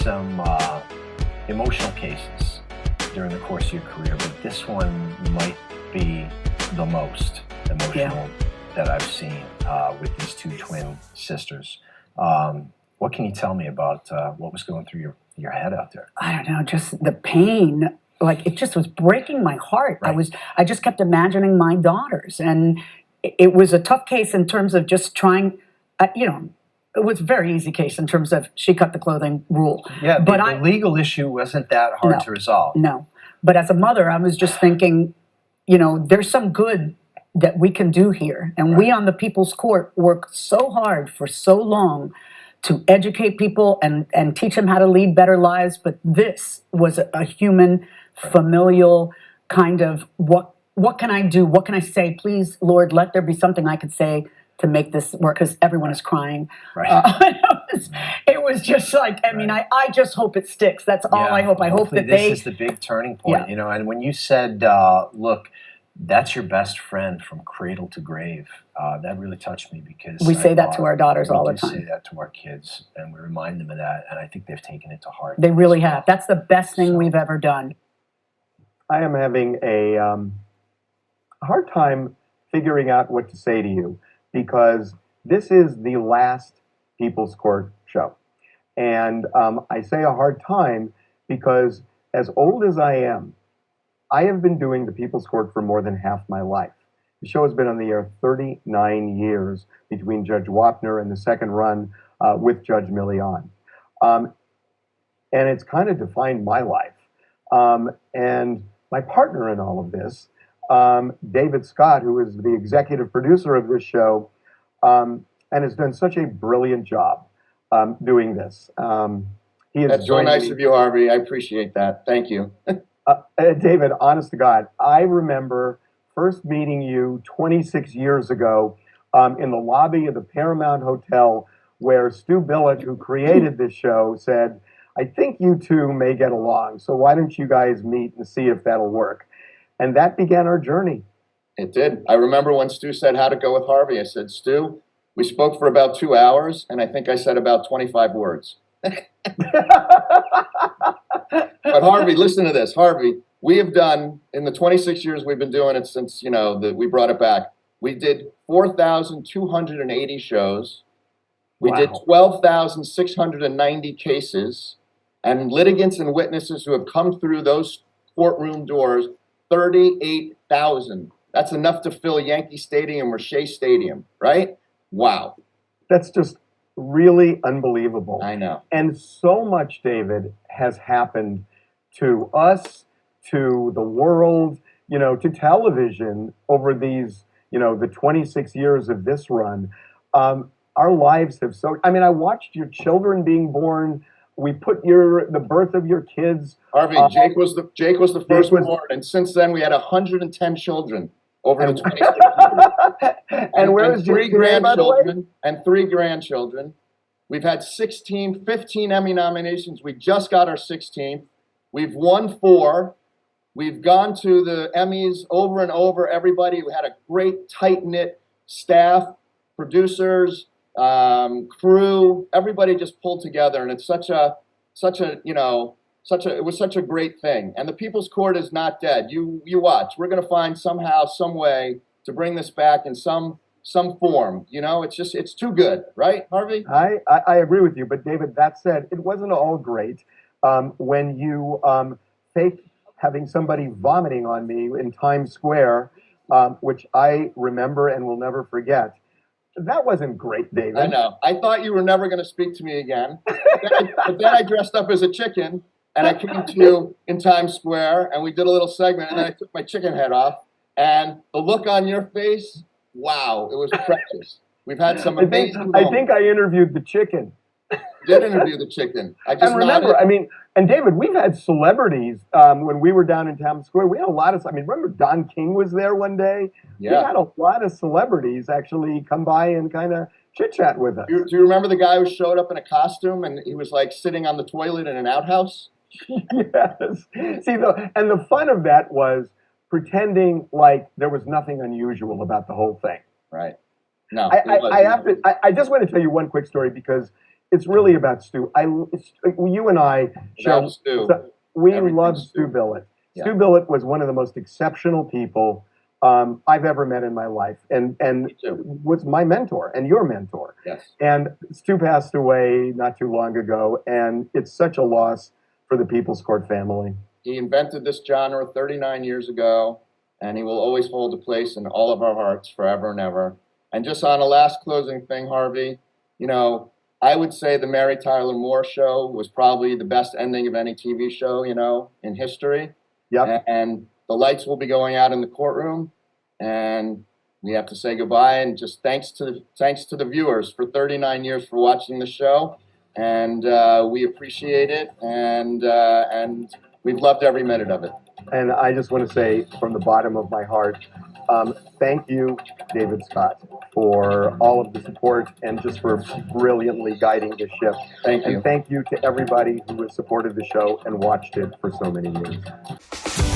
some emotional cases during the course of your career, but this one might be the most emotional that I've seen with these two twin sisters. What can you tell me about what was going through your head out there? I don't know, just the pain. Like, it just was breaking my heart. Right. I just kept imagining my daughters, and it was a tough case in terms of just trying, it was a very easy case in terms of she cut the clothing rule. Yeah, but the legal issue wasn't that hard to resolve. No, but as a mother, I was just thinking, there's some good that we can do here. And we on the People's Court work so hard for so long to educate people and teach them how to lead better lives. But this was a human, familial kind of, what can I do? What can I say? Please, Lord, let there be something I could say to make this work, because everyone is crying. Right. It was just like, I just hope it sticks. That's all I hope. I hope that this is the big turning point, and when you said, look, that's your best friend from cradle to grave, that really touched me, because we say that to our daughters all the time. We say that to our kids, and we remind them of that, and I think they've taken it to heart. They really have. That's the best thing we've ever done. I am having a hard time figuring out what to say to you, because this is the last People's Court show. And I say a hard time because, as old as I am, I have been doing the People's Court for more than half my life. The show has been on the air 39 years between Judge Wapner and the second run with Judge Milian. And it's kind of defined my life. And my partner in all of this, David Scott, who is the executive producer of this show, and has done such a brilliant job doing this. That's so nice of you, Harvey. I appreciate that. Thank you. David, honest to God, I remember first meeting you 26 years ago in the lobby of the Paramount Hotel, where Stu Billett, who created this show, said, I think you two may get along, so why don't you guys meet and see if that'll work? And that began our journey. It did. I remember when Stu said how to go with Harvey. I said, Stu, we spoke for about 2 hours, and I think I said about 25 words. But Harvey, listen to this. Harvey, we have done, in the 26 years we've been doing it since, we brought it back, we did 4,280 shows. We did 12,690 cases, and litigants and witnesses who have come through those courtroom doors, 38,000. That's enough to fill Yankee Stadium or Shea Stadium, right? Wow. That's just really unbelievable. I know. And so much, David, has happened to us, to the world, to television over these, the 26 years of this run. Our lives have I watched your children being born. We put the birth of your kids. Harvey, Jake was the first born, and since then we had 110 children over the 26 years. And where is three grandchildren and 3 grandchildren. We've had 15 Emmy nominations. We just got our 16th. We've won 4. We've gone to the Emmys over and over. Everybody, we had a great tight-knit staff, producers, crew. Everybody just pulled together, and it's it was such a great thing. And the People's Court is not dead. You watch. We're going to find somehow, some way to bring this back in some form. It's too good, right, Harvey? I agree with you, but David, that said, it wasn't all great when you faked having somebody vomiting on me in Times Square, which I remember and will never forget. That wasn't great, David. I know. I thought you were never going to speak to me again. But then I dressed up as a chicken, and I came to you in Times Square, and we did a little segment, and then I took my chicken head off, and the look on your face, wow, it was precious. We've had some amazing moments. I think I interviewed the chicken. Did interview the chicken. I just and remember, and David, we've had celebrities when we were down in Times Square. We had a lot of. Remember Don King was there one day. Yeah. We had a lot of celebrities actually come by and kind of chit chat with us. Do you remember the guy who showed up in a costume and he was like sitting on the toilet in an outhouse? Yes. See, the fun of that was pretending like there was nothing unusual about the whole thing. Right. No. I just want to tell you one quick story because it's really about Stu. You and I share. Without Stu, We everything's love Stu. Stu Billett. Yeah. Stu Billett was one of the most exceptional people I've ever met in my life, and Me too. was my mentor and your mentor. Yes. And Stu passed away not too long ago, and it's such a loss for the People's Court family. He invented this genre 39 years ago, and he will always hold a place in all of our hearts forever and ever. And just on a last closing thing, Harvey, you know, I would say the Mary Tyler Moore Show was probably the best ending of any TV show, you know, in history. Yep. And the lights will be going out in the courtroom, and we have to say goodbye. And just thanks to the viewers for 39 years for watching the show, and we appreciate it, and we've loved every minute of it. And I just want to say from the bottom of my heart, thank you, David Scott, for all of the support and just for brilliantly guiding the ship. Thank you. And thank you to everybody who has supported the show and watched it for so many years.